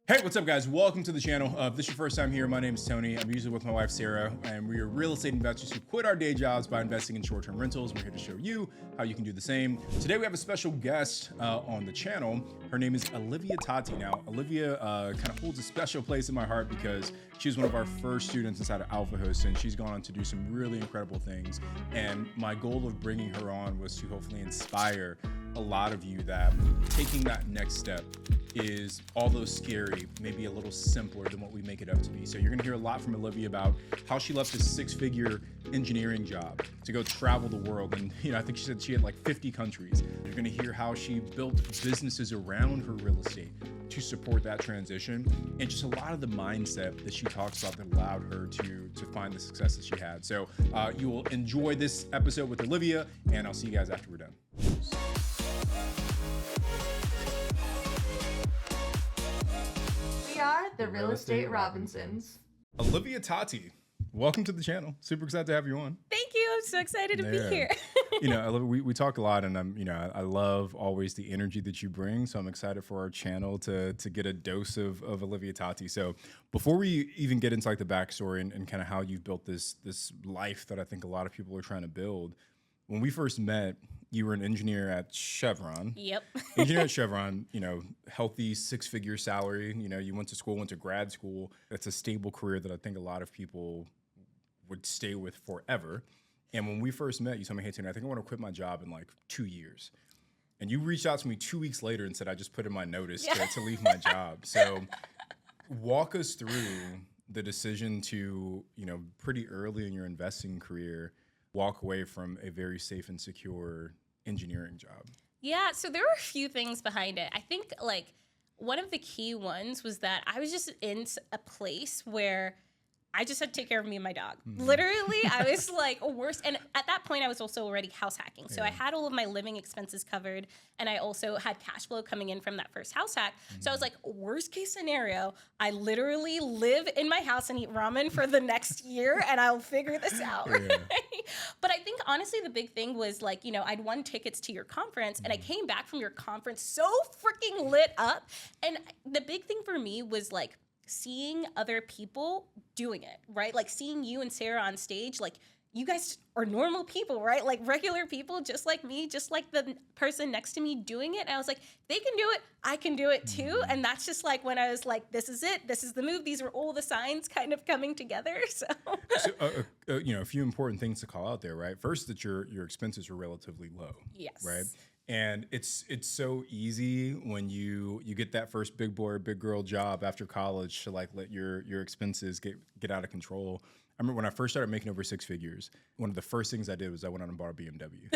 Hey, what's up, guys? Welcome to the channel. If this is your first time here, my name is Tony. I'm usually with my wife, Sarah, and we are real estate investors who quit our day jobs by investing in short-term rentals. We're here to show you how you can do the same. Today, we have a special guest on the channel. Her name is Olivia Tati. Now, Olivia kind of holds a special place in my heart because she was one of our first students inside of Alpha Host, and she's gone on to do some really incredible things. And my goal of bringing her on was to hopefully inspire a lot of you that taking that next step is, although scary, maybe a little simpler than what we make it up to be. So you're gonna hear a lot from Olivia about how she left a six-figure engineering job to go travel the world. And I think she said she had like 50 countries. You're gonna hear how she built businesses around her real estate to support that transition, and just a lot of the mindset that she talks about that allowed her to find the success that she had. So you will enjoy this episode with Olivia, and I'll see you guys after we're done. We are the Real Estate Robinsons. Olivia Tati, welcome to the channel. Super excited to have you on. Thank you. I'm so excited to be here. We talk a lot, and I love always the energy that you bring. So I'm excited for our channel to get a dose of Olivia Tati. So before we even get into like the backstory and kind of how you've built this life that I think a lot of people are trying to build, when we first met, you were an engineer at Chevron. Yep. Engineer at Chevron, healthy six-figure salary. You went to school, went to grad school. It's a stable career that I think a lot of people would stay with forever. And when we first met, you told me, hey, Tony, I think I want to quit my job in like 2 years. And you reached out to me 2 weeks later and said, I just put in my notice to leave my job. So walk us through the decision to, pretty early in your investing career, walk away from a very safe and secure engineering job. Yeah, so there were a few things behind it. I think like one of the key ones was that I was just in a place where I just had to take care of me and my dog. Mm-hmm. Literally, I was like worse. And at that point, I was also already house hacking. So I had all of my living expenses covered. And I also had cash flow coming in from that first house hack. Mm-hmm. So I was like, worst case scenario, I literally live in my house and eat ramen for the next year and I'll figure this out. Right? But I think honestly, the big thing was like, I'd won tickets to your conference and I came back from your conference so freaking lit up. And the big thing for me was like, seeing other people doing it, right? Like seeing you and Sarah on stage, like you guys are normal people, right? Like regular people, just like me, just like the person next to me doing it. And I was like, they can do it, I can do it too. And that's just like when I was like, this is it, this is the move. These were all the signs kind of coming together. So, a few important things to call out there, right? First, that your expenses are relatively low. Yes. Right. And it's so easy when you get that first big boy or big girl job after college to like let your expenses get out of control. I remember when I first started making over six figures, one of the first things I did was I went out and bought a BMW.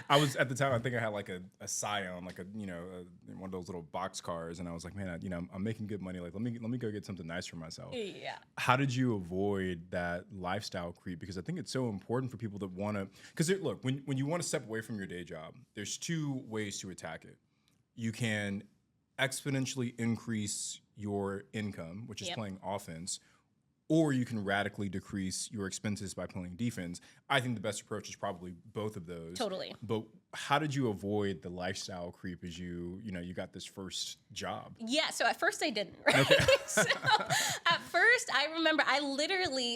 I was at the time, I think I had like a Scion, like one of those little box cars, and I was like, man, I'm making good money. Like, let me go get something nice for myself. Yeah. How did you avoid that lifestyle creep? Because I think it's so important for people that want to. Because look, when you want to step away from your day job, there's two ways to attack it. You can exponentially increase your income, which is playing offense, or you can radically decrease your expenses by playing defense. I think the best approach is probably both of those. Totally. But how did you avoid the lifestyle creep as you got this first job? Yeah, so at first I didn't, right? Okay. So at first I remember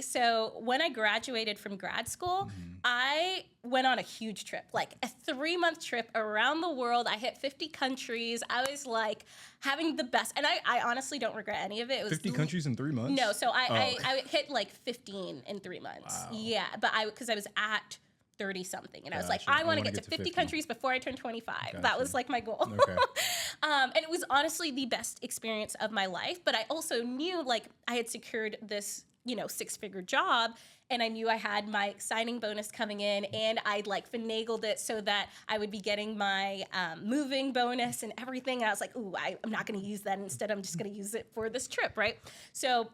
so when I graduated from grad school, I went on a huge trip, like a 3-month trip around the world. I hit 50 countries. I was like having the best, and I honestly don't regret any of it. It was 50 countries in 3 months? No, so I hit like 15 in 3 months. Wow. Yeah, but because I was at 30 something, and I was like, I want to get to 50 countries before I turn 25. Gotcha. That was like my goal. Okay. And it was honestly the best experience of my life. But I also knew like I had secured this, six-figure job, and I knew I had my signing bonus coming in, and I'd like finagled it so that I would be getting my moving bonus and everything. And I was like, ooh, I'm not going to use that. Instead, I'm just going to use it for this trip, right? So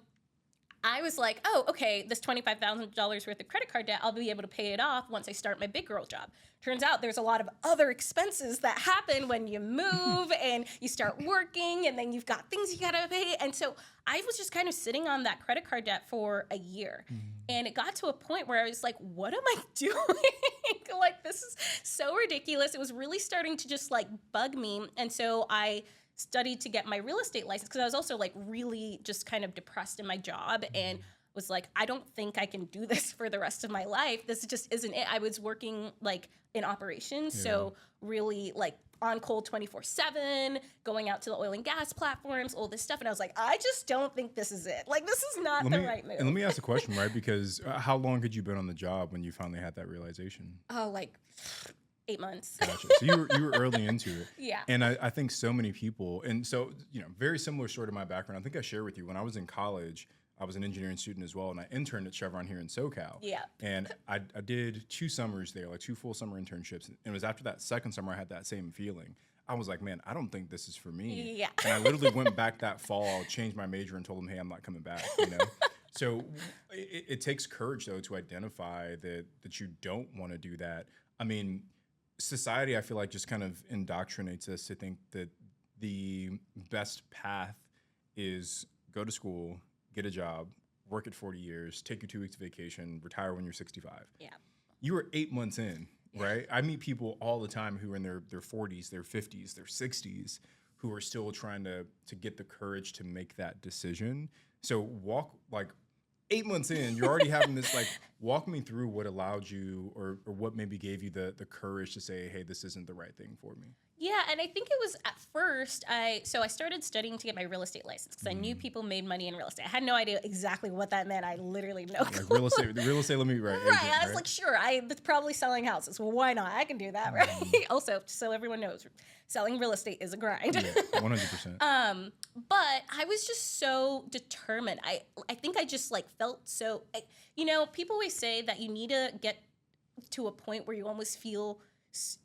I was like, oh, okay, this $25,000 worth of credit card debt, I'll be able to pay it off once I start my big girl job. Turns out there's a lot of other expenses that happen when you move and you start working, and then you've got things you gotta pay. And so I was just kind of sitting on that credit card debt for a year. And it got to a point where I was like, what am I doing? Like, this is so ridiculous. It was really starting to just like bug me. And so I studied to get my real estate license because I was also like really just kind of depressed in my job and was like, I don't think I can do this for the rest of my life. This just isn't it. I was working like in operations. Yeah. So really like on call 24/7, going out to the oil and gas platforms, all this stuff. And I was like, I just don't think this is it. Like, this is not the right move. And let me ask a question, right? Because how long had you been on the job when you finally had that realization? Oh, like 8 months. Gotcha. So you were early into it. Yeah. And I think so many people, and so, very similar story to my background. I think I shared with you when I was in college, I was an engineering student as well, and I interned at Chevron here in SoCal. Yeah. And I did 2 summers there, like 2 full summer internships. And it was after that second summer I had that same feeling. I was like, man, I don't think this is for me. Yeah. And I literally went back that fall, changed my major, and told them, hey, I'm not coming back. So it takes courage, though, to identify that you don't want to do that. I mean, society, I feel like, just kind of indoctrinates us to think that the best path is go to school, get a job, work at 40 years, take your 2 weeks vacation, retire when you're 65. Yeah. You were 8 months in, right? I meet people all the time who are in their 40s, their 50s, their 60s, who are still trying to get the courage to make that decision. So walk, like 8 months in, you're already having this, like, walk me through what allowed you or what maybe gave you the courage to say, hey, this isn't the right thing for me. Yeah, and I think it was at first, I started studying to get my real estate license because I knew people made money in real estate. I had no idea exactly what that meant. I literally know. Like real estate, let me Right, agent, I was like, sure, I'm probably selling houses. Well, why not? I can do that, right? Also, so everyone knows, selling real estate is a grind. Yeah, 100%. But I was just so determined. I think I just like felt so, people always say that you need to get to a point where you almost feel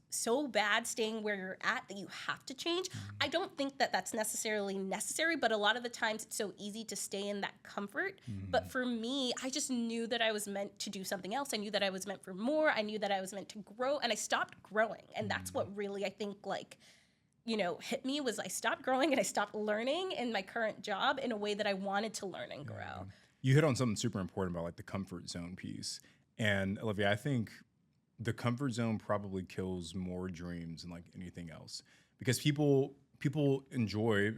so bad staying where you're at that you have to change. I don't think that that's necessarily necessary, but a lot of the times it's so easy to stay in that comfort. But for me, I just knew that I was meant to do something else. I knew that I was meant for more. I knew that I was meant to grow, and I stopped growing. And that's what really, I think, like, hit me was I stopped growing and I stopped learning in my current job in a way that I wanted to learn and grow. You hit on something super important about like the comfort zone piece. And Olivia, I think the comfort zone probably kills more dreams than like anything else, because people enjoy,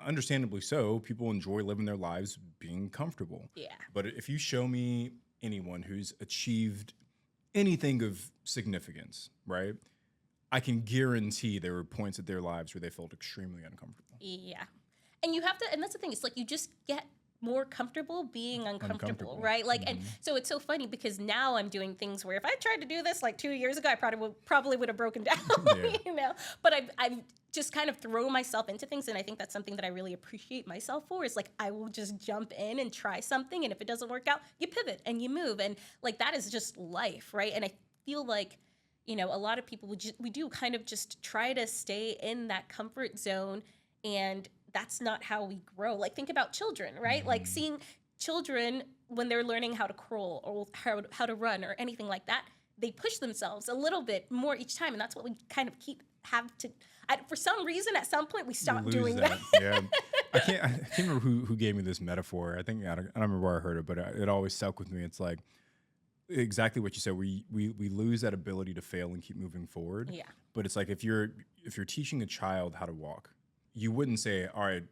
understandably so, people enjoy living their lives being comfortable. Yeah. But if you show me anyone who's achieved anything of significance, right, I can guarantee there were points of their lives where they felt extremely uncomfortable. Yeah. And you have to, and that's the thing, it's like you just get more comfortable being uncomfortable, right? Like, and so it's so funny because now I'm doing things where if I tried to do this like 2 years ago, I probably would have broken down, But I've just kind of thrown myself into things, and I think that's something that I really appreciate myself for. Is like I will just jump in and try something, and if it doesn't work out, you pivot and you move, and like that is just life, right? And I feel like a lot of people we do kind of just try to stay in that comfort zone, and that's not how we grow. Like, think about children, right? Like seeing children when they're learning how to crawl or how to run or anything like that, they push themselves a little bit more each time. And that's what we kind of for some reason, at some point, we stop doing that. Yeah. I can't remember who gave me this metaphor. I don't remember where I heard it, but it always stuck with me. It's like exactly what you said. We lose that ability to fail and keep moving forward. Yeah. But it's like if you're teaching a child how to walk, you wouldn't say, all right,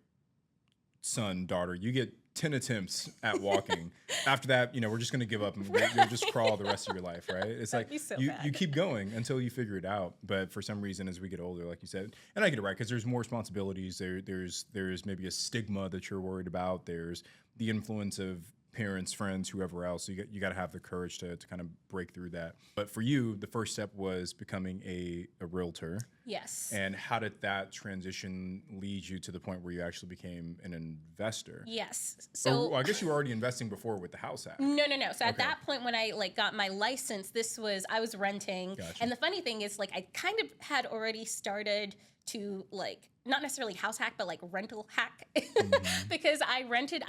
son, daughter, you get 10 attempts at walking. After that, we're just going to give up and you'll just crawl the rest of your life, right? It's like you keep going until you figure it out. But for some reason, as we get older, like you said, and I get it right, because there's more responsibilities. There's maybe a stigma that you're worried about. There's the influence of parents, friends, whoever else. So you got to have the courage to kind of break through that. But for you, the first step was becoming a realtor. Yes. And how did that transition lead you to the point where you actually became an investor? Yes. So I guess you were already investing before with the house hack. No. So at that point, when I got my license, I was renting. Gotcha. And the funny thing is, I kind of had already started to not necessarily house hack, but rental hack, because I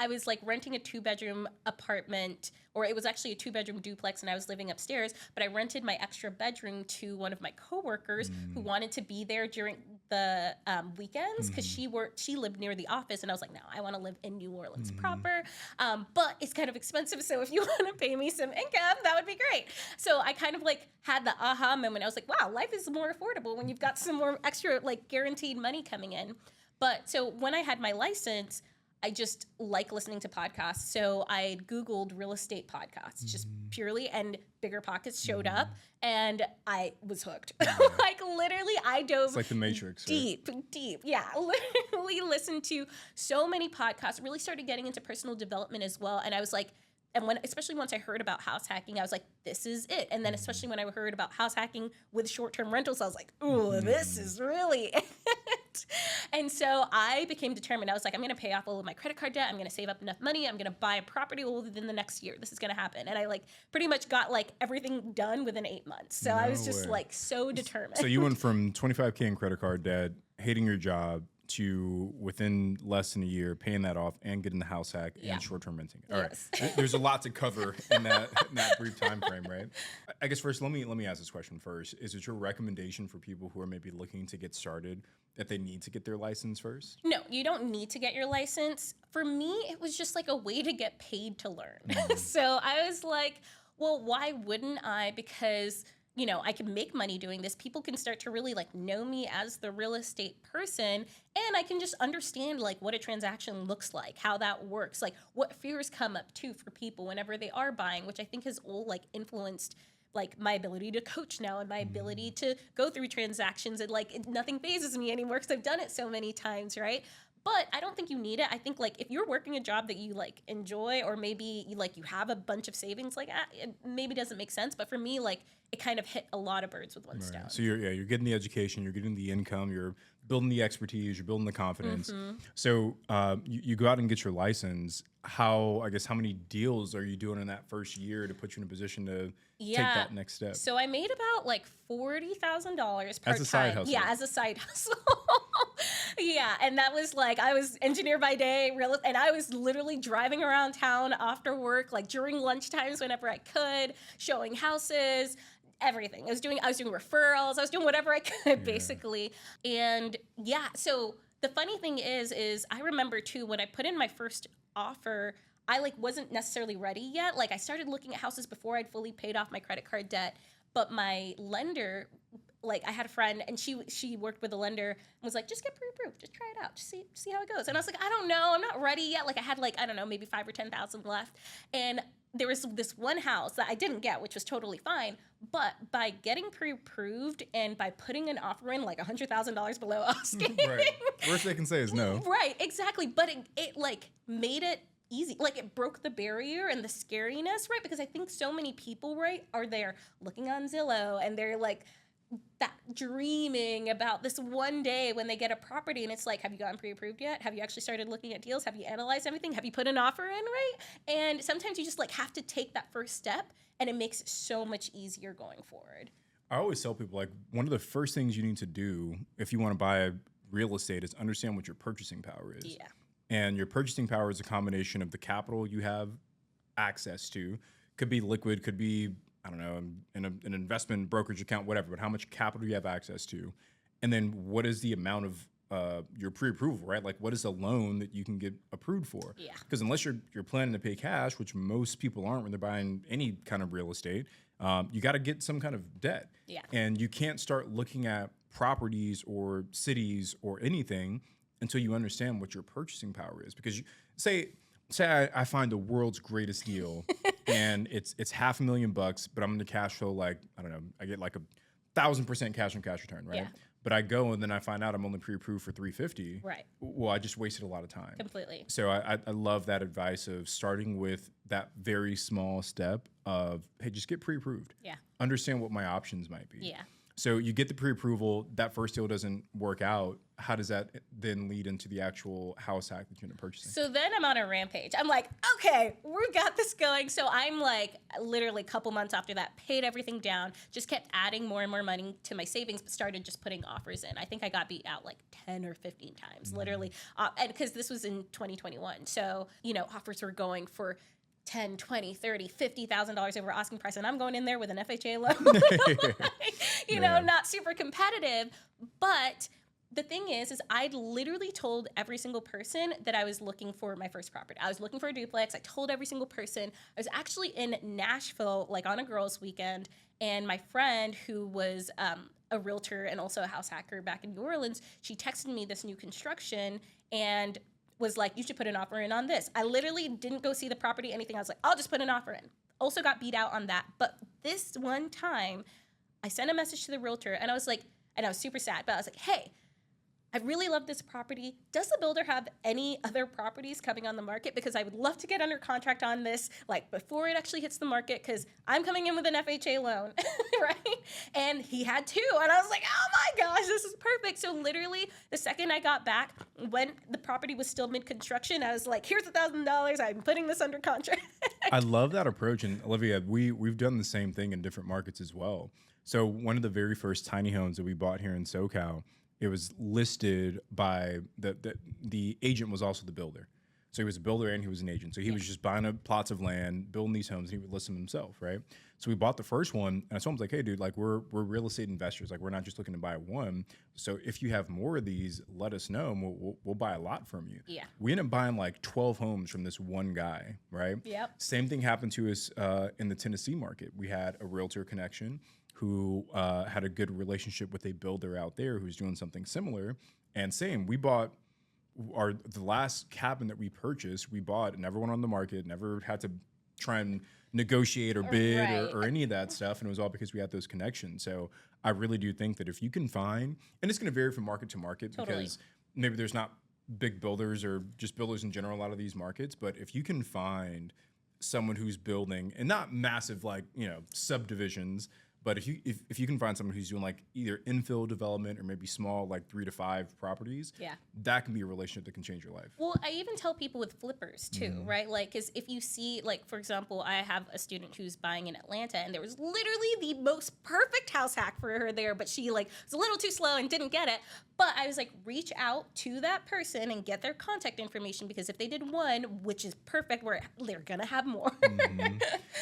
was renting a 2-bedroom apartment, or it was actually a 2-bedroom duplex, and I was living upstairs, but I rented my extra bedroom to one of my coworkers who wanted to be there during the weekends, because she lived near the office, and I was like, no, I want to live in New Orleans proper, but it's kind of expensive, so if you want to pay me some income, that would be great. So I kind of had the aha moment. I was like, wow, life is more affordable when you've got some more extra guaranteed money coming in. But so when I had my license, I just like listening to podcasts. So I Googled real estate podcasts just purely, and Bigger Pockets showed up and I was hooked. Like literally I dove It's like the Matrix. deep. Yeah, literally listened to so many podcasts, really started getting into personal development as well. And I was like, and especially once I heard about house hacking, I was like, this is it. And then especially when I heard about house hacking with short-term rentals, I was like, ooh, this is really it. And so I became determined. I was like, I'm going to pay off all of my credit card debt. I'm going to save up enough money. I'm going to buy a property within the next year. This is going to happen. And I like pretty much got like everything done within 8 months. So I was just like so determined. So you went from 25K in credit card debt, hating your job, to within less than a year paying that off and getting the house hack and short-term renting. All right, there's a lot to cover in that brief time frame, right? I guess first, let me ask this question first. Is it your recommendation for people who are maybe looking to get started that they need to get their license first? No, you don't need to get your license. For me, it was just like a way to get paid to learn. So I was like, well, why wouldn't I? Because you know, I can make money doing this. People can start to really like know me as the real estate person, and I can just understand like what a transaction looks like, how that works, like what fears come up too for people whenever they are buying, which I think has all like influenced like my ability to coach now and my ability to go through transactions, and like nothing phases me anymore because I've done it so many times, right? But I don't think you need it. I think like if you're working a job that you like enjoy, or maybe you have a bunch of savings, like it maybe doesn't make sense. But for me, like it kind of hit a lot of birds with one stone. So you're getting the education, you're getting the income, you're building the expertise, you're building the confidence. So you go out and get your license. How many deals are you doing in that first year to put you in a position to take that next step? So I made about like $40,000 part-time. As a side hustle. Yeah, as a side hustle. Yeah, and that was like I was engineer by day, and I was literally driving around town after work, like during lunch times whenever I could, showing houses, everything. I was doing referrals. I was doing whatever I could basically. And yeah, so the funny thing is I remember too when I put in my first offer, I like wasn't necessarily ready yet. Like I started looking at houses before I'd fully paid off my credit card debt, but my lender, like I had a friend and she worked with a lender and was like, just get pre-approved, just try it out, just see how it goes. And I was like, I don't know, I'm not ready yet. Like I had like, I don't know, maybe 5 or 10,000 left. And there was this one house that I didn't get, which was totally fine. But by getting pre-approved and by putting an offer in like $100,000 below asking. Right. Worst they can say is no. Right, exactly. But it like made it easy. Like it broke the barrier and the scariness, right? Because I think so many people, right, are there looking on Zillow and they're like that dreaming about this one day when they get a property, and it's like, have you gotten pre-approved yet? Have you actually started looking at deals? Have you analyzed everything? Have you put an offer in, right? And sometimes you just like have to take that first step, and it makes it so much easier going forward. I always tell people like one of the first things you need to do if you want to buy real estate is understand what your purchasing power is. Yeah. And your purchasing power is a combination of the capital you have access to. Could be liquid, could be, I don't know, in an investment brokerage account, whatever, but how much capital you have access to. And then what is the amount of your pre-approval, right? Like what is a loan that you can get approved for? Yeah. Because unless you're planning to pay cash, which most people aren't when they're buying any kind of real estate, you got to get some kind of debt. Yeah. And you can't start looking at properties or cities or anything until you understand what your purchasing power is. Because say I find the world's greatest deal and it's $500,000, but I'm going to cash flow like, I don't know, I get like 1,000% cash on cash return, right? Yeah. But I go and then I find out I'm only pre-approved for $350. Right. Well, I just wasted a lot of time. Completely. So I love that advice of starting with that very small step of, hey, just get pre-approved. Yeah. Understand what my options might be. Yeah. So you get the pre-approval, that first deal doesn't work out. How does that then lead into the actual house hack that you're going to purchase? So then I'm on a rampage. I'm like, okay, we've got this going. So I'm like, literally a couple months after that, paid everything down, just kept adding more and more money to my savings, but started just putting offers in. I think I got beat out like 10 or 15 times, literally. And because this was in 2021. So, offers were going for 10, 20, 30, $50,000 over asking price. And I'm going in there with an FHA loan, not super competitive. But the thing is I literally told every single person that I was looking for my first property. I was looking for a duplex. I told every single person. I was actually in Nashville, like on a girls' weekend. And my friend who was a a realtor and also a house hacker back in New Orleans. She texted me this new construction and was like, you should put an offer in on this. I literally didn't go see the property, anything. I was like, I'll just put an offer in. Also got beat out on that. But this one time, I sent a message to the realtor and I was like, and I was super sad, but I was like, hey, I really love this property. Does the builder have any other properties coming on the market? Because I would love to get under contract on this, like before it actually hits the market, because I'm coming in with an FHA loan, right? And he had two. And I was like, oh my gosh, this is perfect. So literally the second I got back, when the property was still mid-construction, I was like, here's $1,000. I'm putting this under contract. I love that approach. And Olivia, we've done the same thing in different markets as well. So one of the very first tiny homes that we bought here in SoCal, it was listed by the agent was also the builder. So he was a builder and he was an agent. So he was just buying up plots of land, building these homes, and he would list them himself, right? So we bought the first one, and I told him, like, hey, dude, like we're real estate investors. Like we're not just looking to buy one. So if you have more of these, let us know, and we'll buy a lot from you. Yeah. We ended up buying like 12 homes from this one guy, right? Yep. Same thing happened to us in the Tennessee market. We had a realtor connection who had a good relationship with a builder out there who's doing something similar. And same, we bought the last cabin that we purchased, we bought, never went on the market, never had to try and negotiate or bid or any of that stuff. And it was all because we had those connections. So I really do think that if you can find, and it's going to vary from market to market because maybe there's not big builders or just builders in general, a lot of these markets, but if you can find someone who's building, and not massive like, subdivisions, but if you can find someone who's doing like either infill development or maybe small, like 3 to 5 properties, that can be a relationship that can change your life. Well, I even tell people with flippers too, right? Like, because if you see, like, for example, I have a student who's buying in Atlanta, and there was literally the most perfect house hack for her there, but she like was a little too slow and didn't get it. But I was like, reach out to that person and get their contact information, because if they did one, which is perfect, they're gonna have more.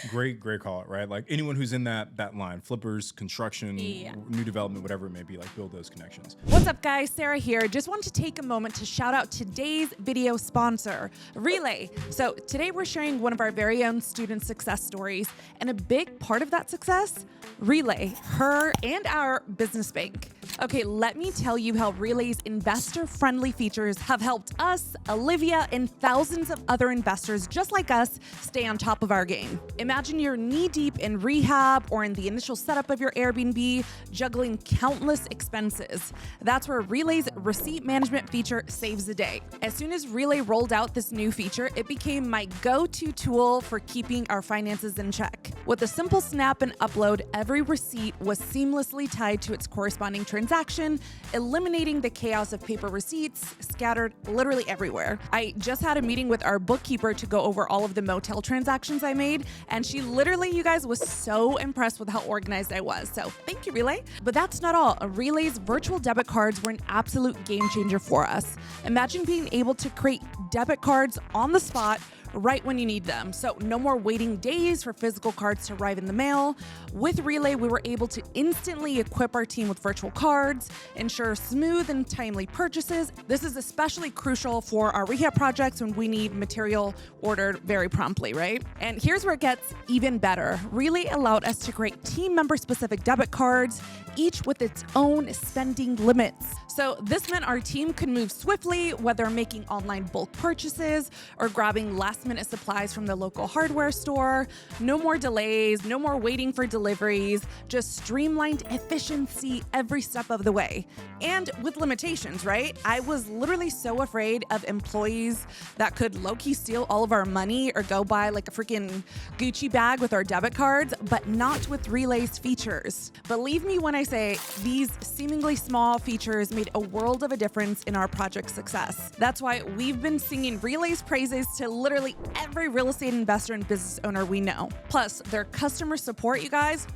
Great call, right? Like anyone who's in that line, flippers, construction, new development, whatever it may be, like build those connections. What's up, guys? Sarah here. Just wanted to take a moment to shout out today's video sponsor, Relay. So today we're sharing one of our very own student success stories, and a big part of that success, Relay, her and our business bank. Okay, let me tell you how Relay's investor-friendly features have helped us, Olivia, and thousands of other investors just like us stay on top of our game. Imagine you're knee-deep in rehab or in the initial setup of your Airbnb, juggling countless expenses. That's where Relay's receipt management feature saves the day. As soon as Relay rolled out this new feature, it became my go-to tool for keeping our finances in check. With a simple snap and upload, every receipt was seamlessly tied to its corresponding transaction, eliminating the chaos of paper receipts scattered literally everywhere. I just had a meeting with our bookkeeper to go over all of the motel transactions I made, and she literally, you guys, was so impressed with how organized I was. So thank you, Relay. But that's not all. Relay's virtual debit cards were an absolute game changer for us. Imagine being able to create debit cards on the spot right when you need them. So no more waiting days for physical cards to arrive in the mail. With Relay, we were able to instantly equip our team with virtual cards, ensure smooth and timely purchases. This is especially crucial for our rehab projects when we need material ordered very promptly, right? And here's where it gets even better. Relay allowed us to create team member specific debit cards, each with its own spending limits. So this meant our team could move swiftly, whether making online bulk purchases or grabbing last-minute supplies from the local hardware store. No more delays, no more waiting for deliveries, just streamlined efficiency every step of the way. And with limitations, right? I was literally so afraid of employees that could low-key steal all of our money or go buy like a freaking Gucci bag with our debit cards, but not with Relay's features. Believe me when I say these seemingly small features made a world of a difference in our project success. That's why we've been singing Relay's praises to literally every real estate investor and business owner we know. Plus, their customer support, you guys,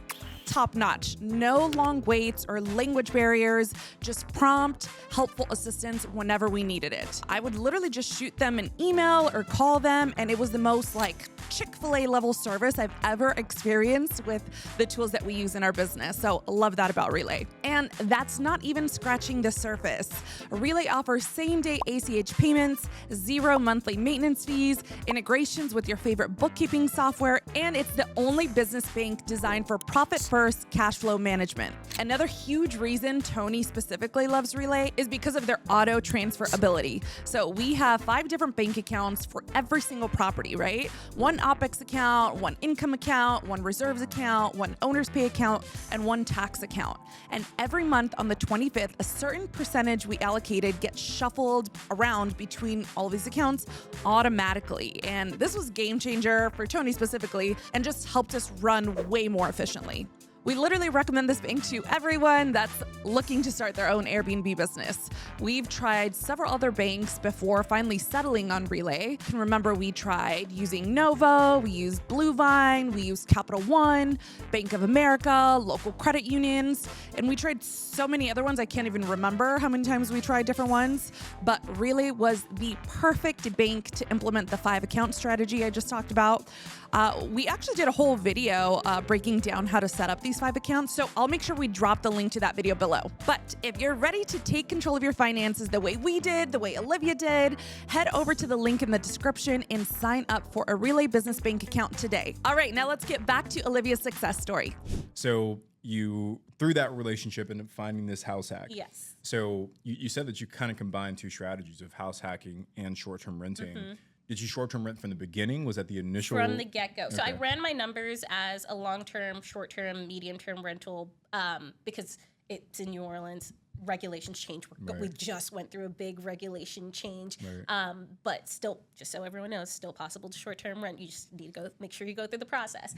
top notch. No long waits or language barriers, just prompt, helpful assistance whenever we needed it. I would literally just shoot them an email or call them, and it was the most like Chick-fil-A level service I've ever experienced with the tools that we use in our business. So love that about Relay. And that's not even scratching the surface. Relay offers same-day ACH payments, 0 monthly maintenance fees, integrations with your favorite bookkeeping software, and it's the only business bank designed for profit-first cash flow management. Another huge reason Tony specifically loves Relay is because of their auto transfer ability. So we have 5 different bank accounts for every single property, right? 1 OPEX account, 1 income account, 1 reserves account, 1 owner's pay account, and 1 tax account. And every month on the 25th, a certain percentage we allocated gets shuffled around between all of these accounts automatically. And this was a game changer for Tony specifically and just helped us run way more efficiently. We literally recommend this bank to everyone that's looking to start their own Airbnb business. We've tried several other banks before finally settling on Relay. You can remember we tried using Novo, we used Bluevine, we used Capital One, Bank of America, local credit unions, and we tried so many other ones. I can't even remember how many times we tried different ones, but Relay was the perfect bank to implement the 5 account strategy I just talked about. We actually did a whole video breaking down how to set up these 5 accounts, so I'll make sure we drop the link to that video below. But if you're ready to take control of your finances the way we did, the way Olivia did, head over to the link in the description and sign up for a Relay Business Bank account today. All right, now let's get back to Olivia's success story. So you, through that relationship, ended up finding this house hack. Yes. So you said that you kind of combined 2 strategies of house hacking and short-term renting. Did you short-term rent from the beginning? Was that the initial? From the get-go. So I Okay. ran my numbers as a long-term, short-term, medium-term rental because it's in New Orleans. Regulations change. Right. We just went through a big regulation change. Right. But still, just so everyone knows, still possible to short-term rent. You just need to go make sure you go through the process.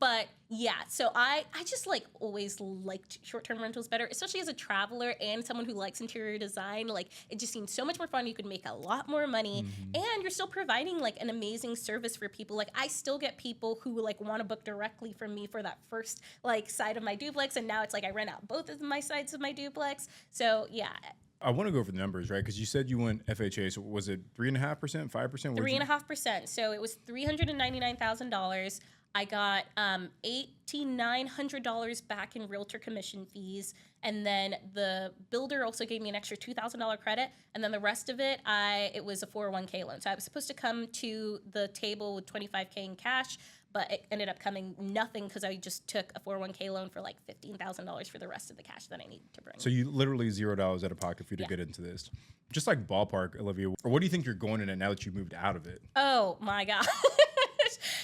But yeah, so I just like always liked short-term rentals better, especially as a traveler and someone who likes interior design. Like it just seems so much more fun. You could make a lot more money and you're still providing like an amazing service for people. Like I still get people who like want to book directly from me for that first like side of my duplex. And now it's like I rent out both of my sides of my duplex. So yeah. I want to go over the numbers, right? Because you said you went FHA. So was it 3.5%, 5%? 3.5%. So it was $399,000. I got $8,900 back in realtor commission fees, and then the builder also gave me an extra $2,000 credit, and then the rest of it, it was a 401k loan. So I was supposed to come to the table with $25K in cash, but it ended up coming nothing because I just took a 401k loan for like $15,000 for the rest of the cash that I needed to bring. So you literally $0 out of pocket for you to get into this. Just like ballpark, Olivia, or what do you think you're going in at now that you moved out of it? Oh my gosh.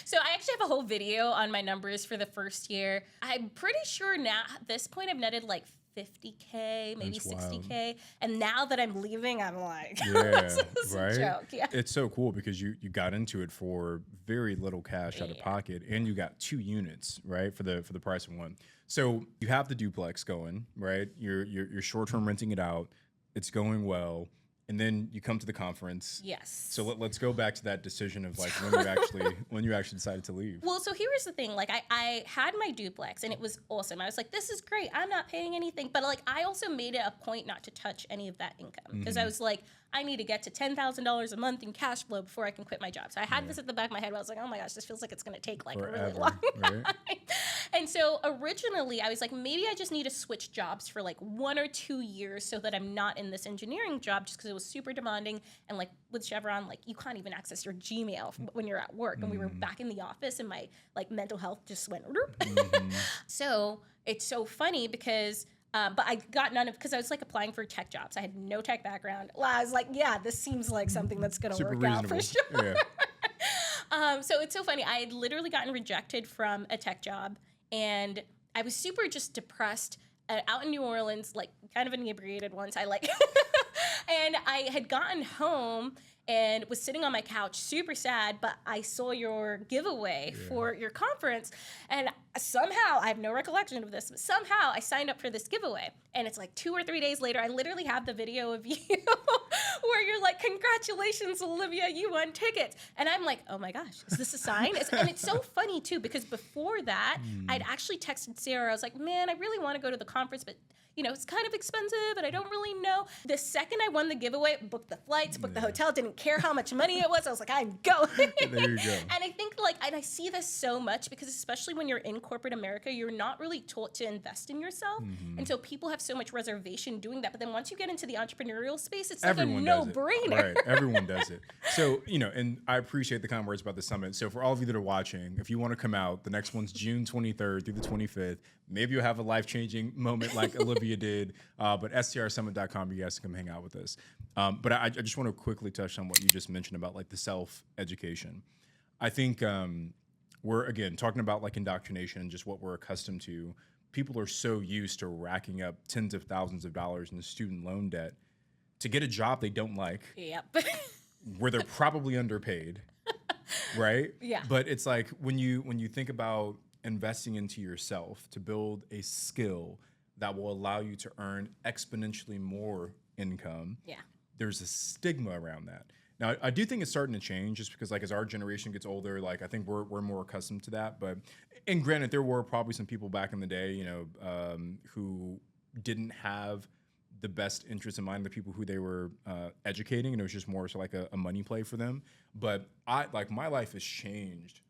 So I actually have a whole video on my numbers for the first year. I'm pretty sure now at this point I've netted like 50K, maybe That's 60K. wild. And now that I'm leaving, I'm like, Yeah, this is right? a joke. Yeah. It's so cool because you got into it for very little cash out of pocket, and you got 2 units, right, for the price of 1. So you have the duplex going, right? You're short-term renting it out. It's going well. And then you come to the conference. Yes. So let's go back to that decision of like when you actually decided to leave. Well, so here's the thing. Like I had my duplex and it was awesome. I was like, this is great. I'm not paying anything. But like I also made it a point not to touch any of that income because I was like, I need to get to $10,000 a month in cash flow before I can quit my job. So I had this at the back of my head where I was like, oh my gosh, this feels like it's going to take like a really Forever, long right? time. And so originally I was like, maybe I just need to switch jobs for like 1 or 2 years so that I'm not in this engineering job just because it was super demanding. And like with Chevron, like you can't even access your Gmail when you're at work. And we were back in the office and my like mental health just went. So it's so funny because but I got none of, because I was like applying for tech jobs. I had no tech background. I was like, yeah, this seems like something that's going to work out for sure. Yeah. So it's so funny. I had literally gotten rejected from a tech job and I was super just depressed out in New Orleans, like kind of inebriated once. And I had gotten home and was sitting on my couch, super sad, but I saw your giveaway for your conference, and somehow, I have no recollection of this, but somehow I signed up for this giveaway, and it's like 2 or 3 days later, I literally have the video of you where you're like, congratulations, Olivia, you won tickets. And I'm like, oh my gosh, is this a sign? And it's so funny too, because before that, I'd actually texted Sarah. I was like, man, I really want to go to the conference, but it's kind of expensive and I don't really know. The second I won the giveaway, booked the flights, booked the hotel, didn't care how much money it was. I was like, I'm going. There you go. And I think and I see this so much because especially when you're in corporate America, you're not really taught to invest in yourself. And so people have so much reservation doing that. But then once you get into the entrepreneurial space, it's like a no-brainer. Right, everyone does it. So, and I appreciate the kind words about the summit. So for all of you that are watching, if you want to come out, the next one's June 23rd through the 25th. Maybe you'll have a life-changing moment like Olivia did, but strsummit.com, you guys can come hang out with us. But I just want to quickly touch on what you just mentioned about like the self-education. I think we're, again, talking about like indoctrination and just what we're accustomed to. People are so used to racking up tens of thousands of dollars in student loan debt to get a job they don't like, Yep. where they're probably underpaid, right? Yeah. But it's like when you think about investing into yourself to build a skill that will allow you to earn exponentially more income, there's a stigma around that. Now, I do think it's starting to change just because, like, as our generation gets older, like, I think we're more accustomed to that. But, and granted, there were probably some people back in the day, who didn't have the best interest in mind, the people who they were educating, and it was just more so like a money play for them. But my life has changed.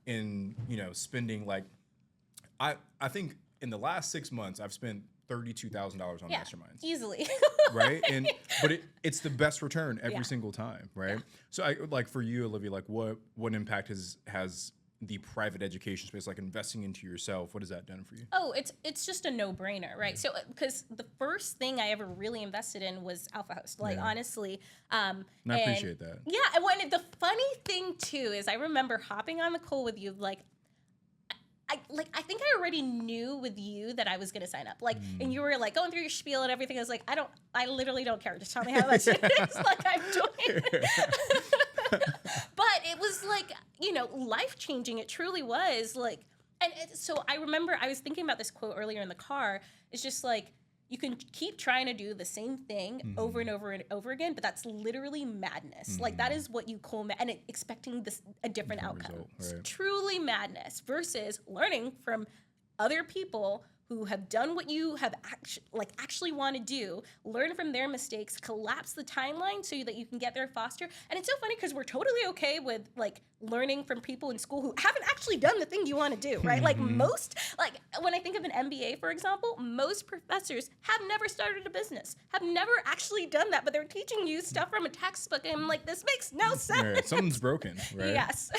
In spending I think in the last 6 months I've spent $32,000 on masterminds easily. Right? But it's the best return every single time, right? So for you, Olivia, like what impact has the private education space, like investing into yourself, what has that done for you? Oh, it's just a no-brainer, right? So because the first thing I ever really invested in was Alpha Host, honestly. And I appreciate that. Yeah, and the funny thing too is I remember hopping on the call with you, I think I already knew with you that I was gonna sign up. And you were like going through your spiel and everything. I was like, I literally don't care. Just tell me how much it is. I'm doing. But it was life-changing. It truly was so I remember I was thinking about this quote earlier in the car. It's just you can keep trying to do the same thing over and over and over again, but that's literally madness. That is what you call and expecting a different outcome. Result, right. It's truly madness versus learning from other people who have done what you have actually want to do, learn from their mistakes, collapse the timeline so that you can get there faster. And it's so funny because we're totally okay with learning from people in school who haven't actually done the thing you want to do, right? Most, when I think of an MBA, for example, most professors have never started a business, have never actually done that, but they're teaching you stuff from a textbook, and I'm like, this makes no sense. Right. Something's broken, right? Yes.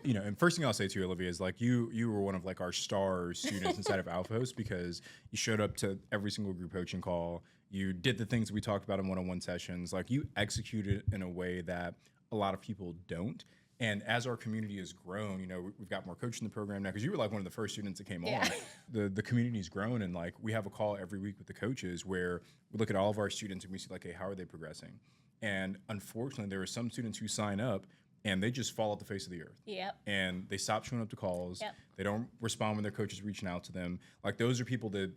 And first thing I'll say to you, Olivia, is you were one of our star students inside of Alpha Host because you showed up to every single group coaching call. You did the things we talked about in one-on-one sessions. You executed in a way that a lot of people don't. And as our community has grown, we've got more coaches in the program now because you were one of the first students that came on. The community's grown, and we have a call every week with the coaches where we look at all of our students and we see hey, how are they progressing? And unfortunately, there are some students who sign up and they just fall off the face of the earth. Yep. And they stop showing up to calls. Yep. They don't respond when their coach is reaching out to them. Those are people that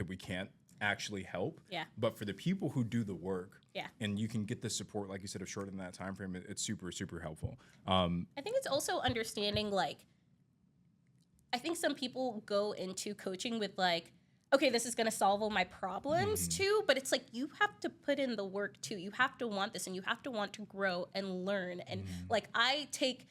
we can't actually help. Yeah. But for the people who do the work, yeah, and you can get the support, like you said, of shortening that time frame, it's super, super helpful. I think it's also understanding I think some people go into coaching with okay, this is going to solve all my problems too, but it's you have to put in the work too. You have to want this and you have to want to grow and learn. And I take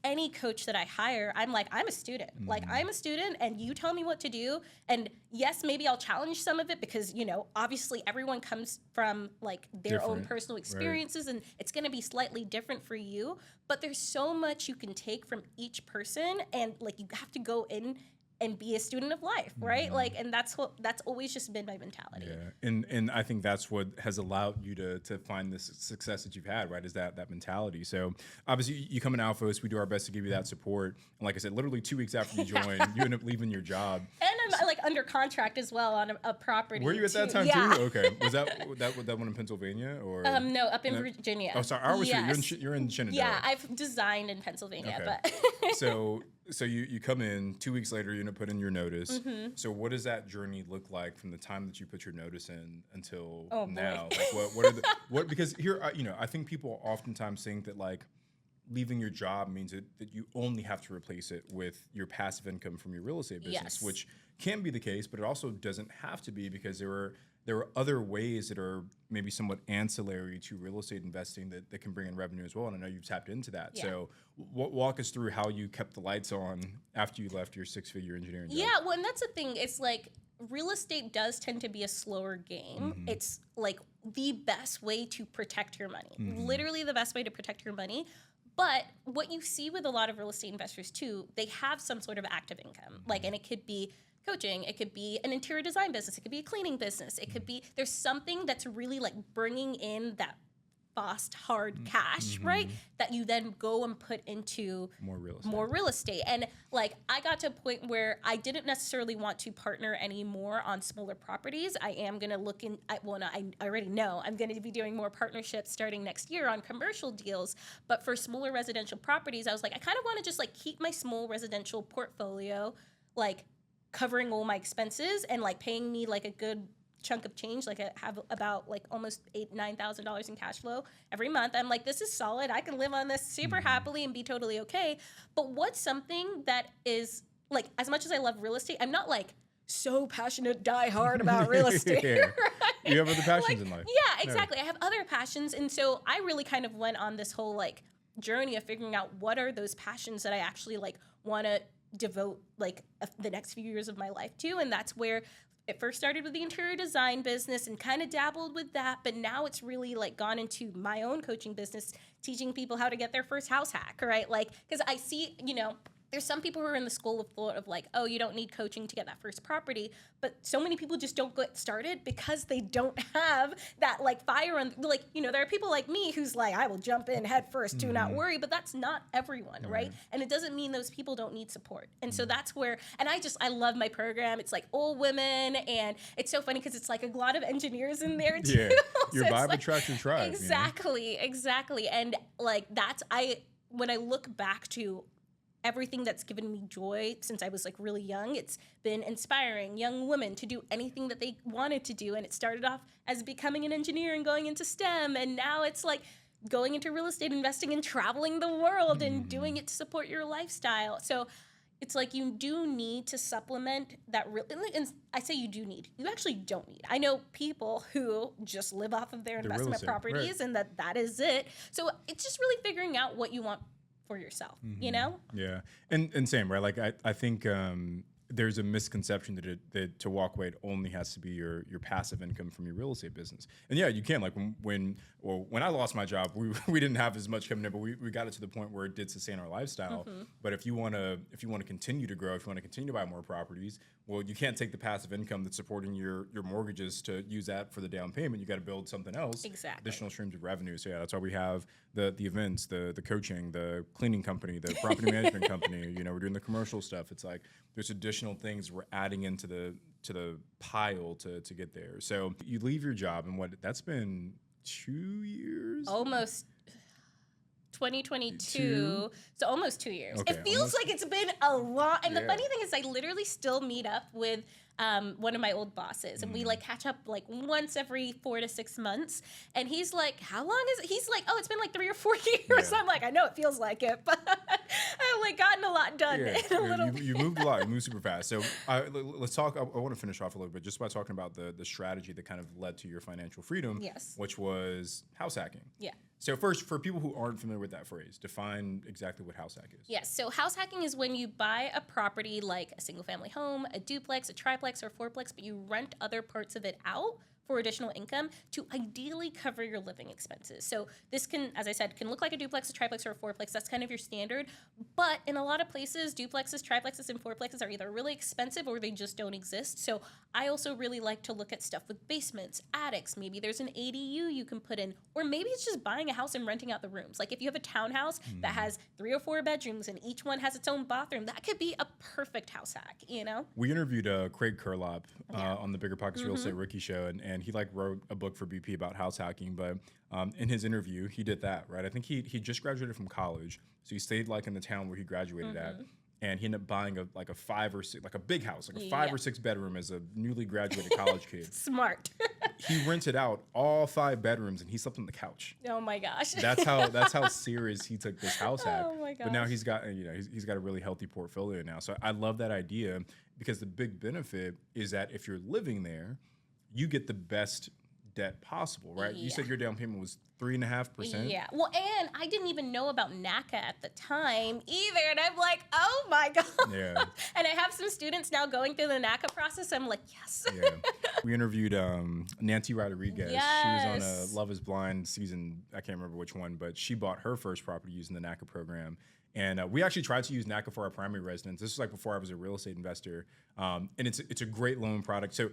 any coach that I hire, I'm I'm a student. I'm a student and you tell me what to do. And yes, maybe I'll challenge some of it because, obviously everyone comes from their own personal experiences, right? And it's going to be slightly different for you, but there's so much you can take from each person, and you have to go in and be a student of life, right? And that's always just been my mentality. Yeah, and I think that's what has allowed you to find this success that you've had, right? Is that mentality. So obviously you come in Alpha Host, we do our best to give you that support. And like I said, literally 2 weeks after you joined, you end up leaving your job. And I'm under contract as well on a property. Were you at that time too? Okay. Was that one in Pennsylvania or? No, up in Virginia. Oh, sorry. I always you're in Shenandoah. Yeah, I've designed in Pennsylvania, okay. but So So you come in 2 weeks later, you end up putting in your notice. Mm-hmm. So what does that journey look like from the time that you put your notice in until Oh, boy. now? Like what are the because here I think people oftentimes think that like leaving your job means that you only have to replace it with your passive income from your real estate business, Yes. which can be the case, but it also doesn't have to be, because there are other ways that are maybe somewhat ancillary to real estate investing that can bring in revenue as well. And I know you've tapped into that. Yeah. So walk us through how you kept the lights on after you left your 6-figure engineering job. Yeah, well, and that's the thing. It's like real estate does tend to be a slower game. Mm-hmm. It's like the best way to protect your money. Mm-hmm. Literally the best way to protect your money. But what you see with a lot of real estate investors too, they have some sort of active income. Mm-hmm. Like, and it could be coaching, it could be an interior design business, it could be a cleaning business, it could be, there's something that's really like bringing in that fast, hard cash, right? That you then go and put into More real estate. And like, I got to a point where I didn't necessarily want to partner anymore on smaller properties. I am going to look in, I already know I'm going to be doing more partnerships starting next year on commercial deals. But for smaller residential properties, I was like, I kind of want to just like keep my small residential portfolio, like covering all my expenses and like paying me like a good chunk of change. Like I have about like almost $9,000 in cash flow every month. I'm like, this is solid. I can live on this super happily and be totally okay. But what's something that is like, as much as I love real estate, I'm not like so passionate, die hard about real estate. Yeah. Right? You have other passions in life. Yeah, exactly. I have other passions. And so I really kind of went on this whole like journey of figuring out what are those passions that I actually like want to devote like the next few years of my life to. And that's where it first started with the interior design business and kind of dabbled with that. But now it's really like gone into my own coaching business, teaching people how to get their first house hack, right? Like, because I see, there's some people who are in the school of thought of like, oh, you don't need coaching to get that first property. But so many people just don't get started because they don't have that like fire on, like, there are people like me who's like, I will jump in head first, do not worry. But that's not everyone, right? And it doesn't mean those people don't need support. And so that's where, and I love my program. It's like all women. And it's so funny because it's like a lot of engineers in there too. Yeah, your So it's vibe like, attracts your tribe. Exactly. And like when I look back to everything that's given me joy since I was like really young, it's been inspiring young women to do anything that they wanted to do. And it started off as becoming an engineer and going into STEM. And now it's like going into real estate investing and traveling the world and doing it to support your lifestyle. So it's like you do need to supplement that. And I say you do need. You actually don't need. I know people who just live off of their investment properties, and that is it. So it's just really figuring out what you want for yourself, Yeah, and same, right? Like I think there's a misconception that to walk away it only has to be your passive income from your real estate business. And yeah, you can. Like when I lost my job, we didn't have as much coming in, but we got it to the point where it did sustain our lifestyle. But if you want to continue to grow, if you want to continue to buy more properties, well, you can't take the passive income that's supporting your mortgages to use that for the down payment. You got to build something else. Exactly. Additional streams of revenue. So yeah, that's why we have the events, the coaching, the cleaning company, the property management company. We're doing the commercial stuff. It's like there's additional things we're adding into the pile to get there. So you leave your job, and that's been 2 years? Almost 2022. So almost 2 years. Okay, it feels like it's been a lot. And the funny thing is I literally still meet up with one of my old bosses, and we like catch up like once every 4 to 6 months. And he's like, how long is it? He's like, oh, it's been like 3 or 4 years. I'm like, I know it feels like it, but I've like gotten a lot done in a little bit. You moved a lot. You moved super fast. So let's talk. I want to finish off a little bit just by talking about the strategy that kind of led to your financial freedom, Yes. which was house hacking. Yeah. So first, for people who aren't familiar with that phrase, define exactly what house hack is. Yes. So house hacking is when you buy a property like a single family home, a duplex, a triplex, or fourplex, but you rent other parts of it out for additional income to ideally cover your living expenses. So this can, as I said, can look like a duplex, a triplex, or a fourplex. That's kind of your standard. But in a lot of places, duplexes, triplexes, and fourplexes are either really expensive or they just don't exist. So I also really like to look at stuff with basements, attics. Maybe there's an ADU you can put in, or maybe it's just buying a house and renting out the rooms. Like if you have a townhouse that has 3 or 4 bedrooms and each one has its own bathroom, that could be a perfect house hack, We interviewed Craig Curlop on the Bigger Pockets Real Estate Rookie Show, and he like wrote a book for BP about house hacking. But in his interview, he did that, right? I think he just graduated from college, so he stayed like in the town where he graduated at, and he ended up buying a 5 or 6, like a big house, like a 5 Yeah. or 6 bedroom as a newly graduated college kid. Smart. He rented out all 5 bedrooms and he slept on the couch. Oh my gosh. That's how serious he took this house hack. Oh my But now gosh. he's got he's got a really healthy portfolio now. So I love that idea because the big benefit is that if you're living there, you get the best debt possible, right? You said your down payment was 3.5%. Yeah. Well, and I didn't even know about NACA at the time either. And I'm like, oh my God. Yeah. And I have some students now going through the NACA process. I'm like, yes. Yeah. We interviewed Nancy Rodriguez. Yes. She was on a Love is Blind season. I can't remember which one, but she bought her first property using the NACA program. And we actually tried to use NACA for our primary residence. This was like before I was a real estate investor. And it's a great loan product. So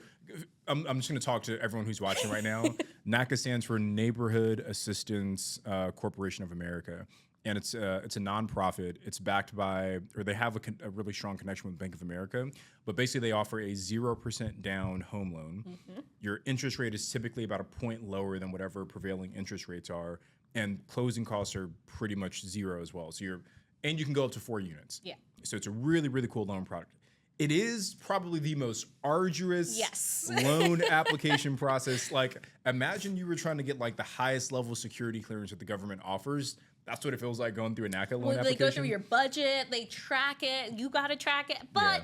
I'm just going to talk to everyone who's watching right now. NACA stands for Neighborhood Assistance Corporation of America. And it's a nonprofit. It's backed by, or they have a really strong connection with Bank of America. But basically, they offer a 0% down home loan. Mm-hmm. Your interest rate is typically about a point lower than whatever prevailing interest rates are. And closing costs are pretty much zero as well. So and you can go up to 4 units. Yeah. So it's a really, really cool loan product. It is probably the most arduous Yes. loan application process. Like, imagine you were trying to get like the highest level security clearance that the government offers. That's what it feels like going through a NACA loan Well, application. they go through your budget, they track it, you got to track it. But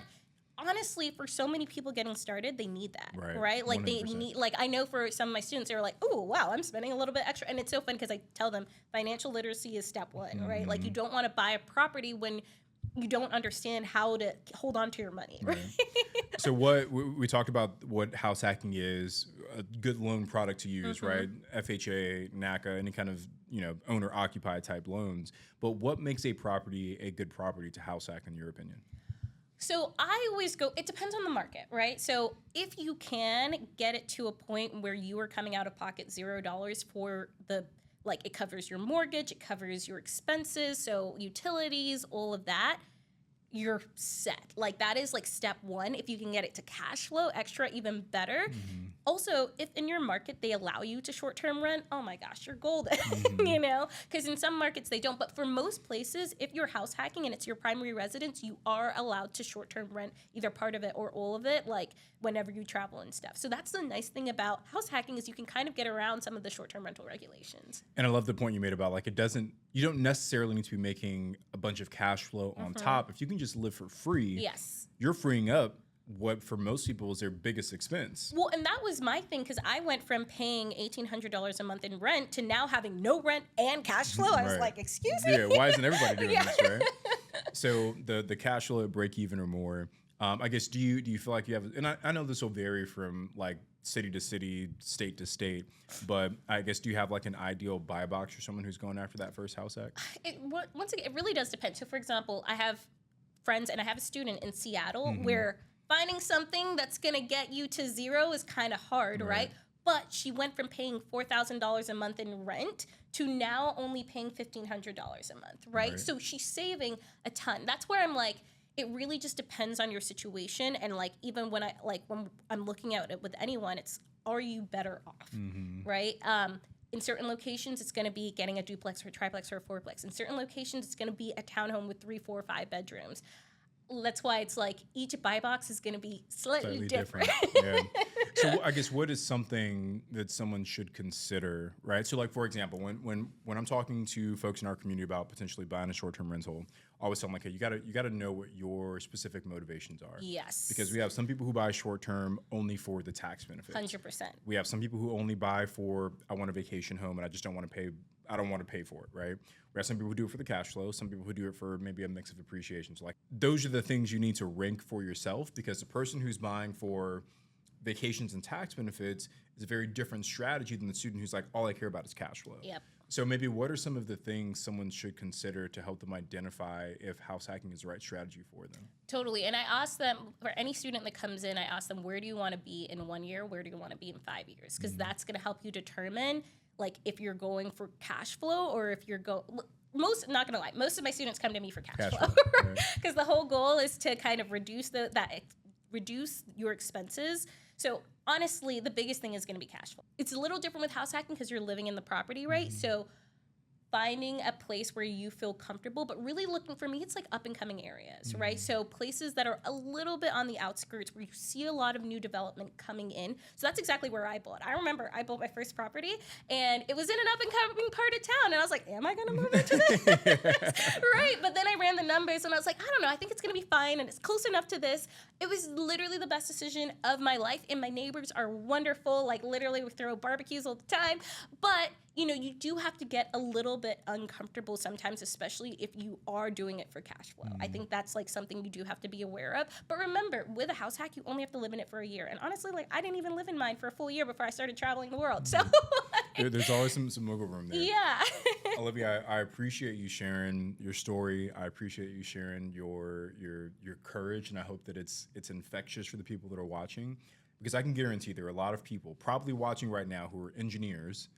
honestly, for so many people getting started, they need that, right? Like 100%. they need, like I know for some of my students, they were like, oh, wow, I'm spending a little bit extra. And it's so fun because I tell them financial literacy is step 1, right? Like you don't want to buy a property when you don't understand how to hold on to your money, right? So what we talked about what house hacking is, a good loan product to use, right? FHA, NACA, any kind of owner occupied type loans. But what makes a property a good property to house hack in your opinion? So I always go, it depends on the market, right? So if you can get it to a point where you are coming out of pocket $0 for it covers your mortgage, it covers your expenses, so utilities, all of that, you're set. Like that is like step 1. If you can get it to cash flow extra, even better. Mm-hmm. Also, if in your market they allow you to short-term rent, oh my gosh, you're golden, because in some markets they don't. But for most places, if you're house hacking and it's your primary residence, you are allowed to short-term rent either part of it or all of it, like whenever you travel and stuff. So that's the nice thing about house hacking is you can kind of get around some of the short-term rental regulations. And I love the point you made about you don't necessarily need to be making a bunch of cash flow on top. If you can just live for free, Yes. you're freeing up what for most people is their biggest expense. Well, and that was my thing because I went from paying $1,800 a month in rent to now having no rent and cash flow. I was like, excuse me? Yeah, why isn't everybody doing this, right? So the cash flow at break even or more, I guess, do you feel like you have, and I know this will vary from like city to city, state to state, but I guess do you have like an ideal buy box for someone who's going after that first house hack? Once again, it really does depend. So for example, I have friends and I have a student in Seattle where finding something that's going to get you to 0 is kind of hard, right? But she went from paying $4,000 a month in rent to now only paying $1,500 a month, right? So she's saving a ton. That's where I'm like, it really just depends on your situation. And like, even when I'm looking at it with anyone, it's, are you better off, right? In certain locations, it's going to be getting a duplex or a triplex or a fourplex. In certain locations, it's going to be a townhome with 3, 4, 5 bedrooms. That's why it's like each buy box is going to be slightly different. Yeah. So I guess what is something that someone should consider, right? So like, for example, when I'm talking to folks in our community about potentially buying a short-term rental, I always tell them like, hey, you gotta know what your specific motivations are. Yes. Because we have some people who buy short-term only for the tax benefits. 100%. We have some people who only buy for, I want a vacation home and I just don't want to pay. I don't want to pay for it, right? We have some people who do it for the cash flow, some people who do it for maybe a mix of appreciation. So like, those are the things you need to rank for yourself, because the person who's buying for vacations and tax benefits is a very different strategy than the student who's like, all I care about is cash flow. Yep. So maybe what are some of the things someone should consider to help them identify if house hacking is the right strategy for them? Totally. And I ask them, for any student that comes in, I ask them, where do you want to be in 1 year? Where do you want to be in 5 years? Because that's going to help you determine like if you're going for cash flow or if you're not gonna lie, most of my students come to me for cash flow because the whole goal is to kind of reduce your expenses. So honestly, the biggest thing is going to be cash flow. It's a little different with house hacking because you're living in the property, right? So finding a place where you feel comfortable, but really looking, for me, it's like up and coming areas, right? So places that are a little bit on the outskirts where you see a lot of new development coming in. So that's exactly where I bought. I remember I bought my first property and it was in an up and coming part of town. And I was like, am I gonna move into this? Right? But then I ran the numbers and I was like, I don't know, I think it's gonna be fine and it's close enough to this. It was literally the best decision of my life, and my neighbors are wonderful. Like, literally, we throw barbecues all the time. But you know, you do have to get a little bit uncomfortable sometimes, especially if you are doing it for cash flow. I think that's like something you do have to be aware of. But remember, with a house hack, you only have to live in it for a year. And honestly, like, I didn't even live in mine for a full year before I started traveling the world. So There's always some wiggle room there. yeah. Olivia, I appreciate you sharing your story. I appreciate you sharing your courage, and I hope that it's infectious for the people that are watching, because I can guarantee there are a lot of people probably watching right now who are engineers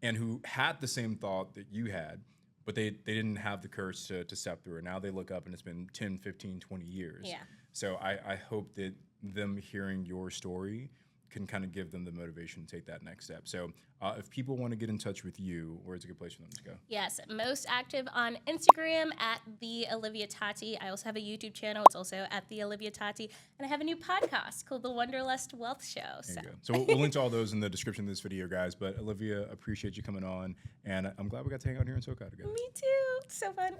and who had the same thought that you had, but they didn't have the courage to step through it. Now they look up and it's been 10, 15, 20 years. Yeah. So I hope that them hearing your story can kind of give them the motivation to take that next step. So if people want to get in touch with you, where's a good place for them to go? Yes, most active on Instagram at the Olivia Tati. I also have a YouTube channel. It's also at the Olivia Tati. And I have a new podcast called The Wanderlust Wealth Show. There you go. So we'll link to all those in the description of this video, guys. But Olivia, appreciate you coming on. And I'm glad we got to hang out here in SoCal together. Me too. So fun.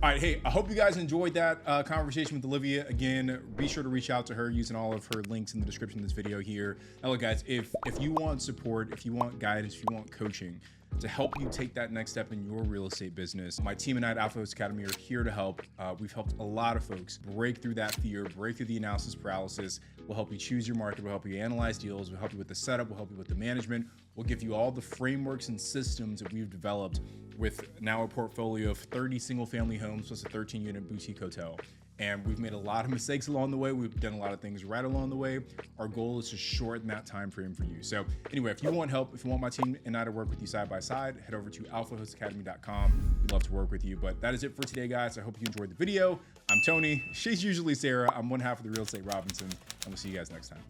All right, hey, I hope you guys enjoyed that conversation with Olivia. Again, be sure to reach out to her using all of her links in the description of this video here. Now, look, guys, if you want support, if you want guidance, if you want coaching to help you take that next step in your real estate business, my team and I at Alpha Host Academy are here to help. We've helped a lot of folks break through that fear, break through the analysis paralysis. We'll help you choose your market. We'll help you analyze deals. We'll help you with the setup. We'll help you with the management. We'll give you all the frameworks and systems that we've developed with now a portfolio of 30 single-family homes plus a 13-unit boutique hotel. And we've made a lot of mistakes along the way. We've done a lot of things right along the way. Our goal is to shorten that time frame for you. So anyway, if you want help, if you want my team and I to work with you side by side, head over to alphahostacademy.com. We'd love to work with you. But that is it for today, guys. I hope you enjoyed the video. I'm Tony. She's usually Sarah. I'm one half of the Real Estate Robinson. And we'll see you guys next time.